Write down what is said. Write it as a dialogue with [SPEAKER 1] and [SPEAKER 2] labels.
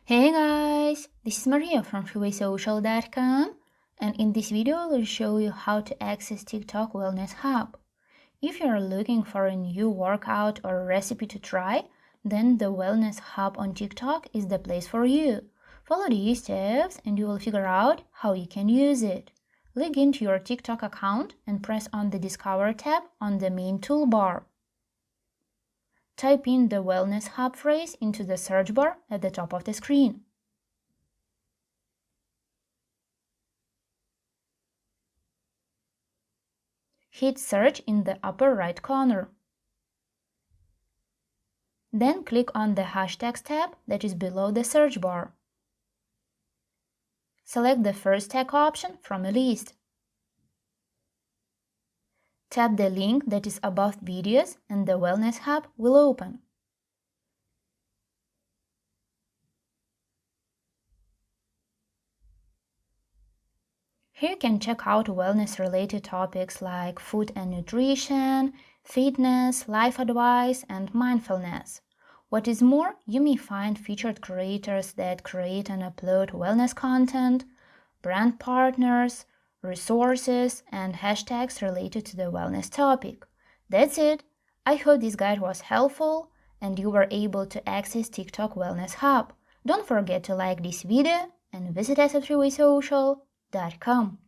[SPEAKER 1] Hey guys, this is Maria from freewaysocial.com, and in this video I will show you how to access TikTok Wellness Hub. If you are looking for a new workout or recipe to try, then the Wellness Hub on TikTok is the place for you. Follow these steps and you will figure out how you can use it. Log into your TikTok account and press on the Discover tab on the main toolbar. Type in the Wellness Hub phrase into the search bar at the top of the screen. Hit search in the upper right corner. Then click on the Hashtags tab that is below the search bar. Select the first tag option from a list. Tap the link that is above videos and the Wellness Hub will open. Here you can check out wellness-related topics like food and nutrition, fitness, life advice, and mindfulness. What is more, you may find featured creators that create and upload wellness content, brand partners, resources, and hashtags related to the wellness topic. That's it. I hope this guide was helpful and you were able to access TikTok Wellness Hub. Don't forget to like this video and visit us at freewaysocial.com.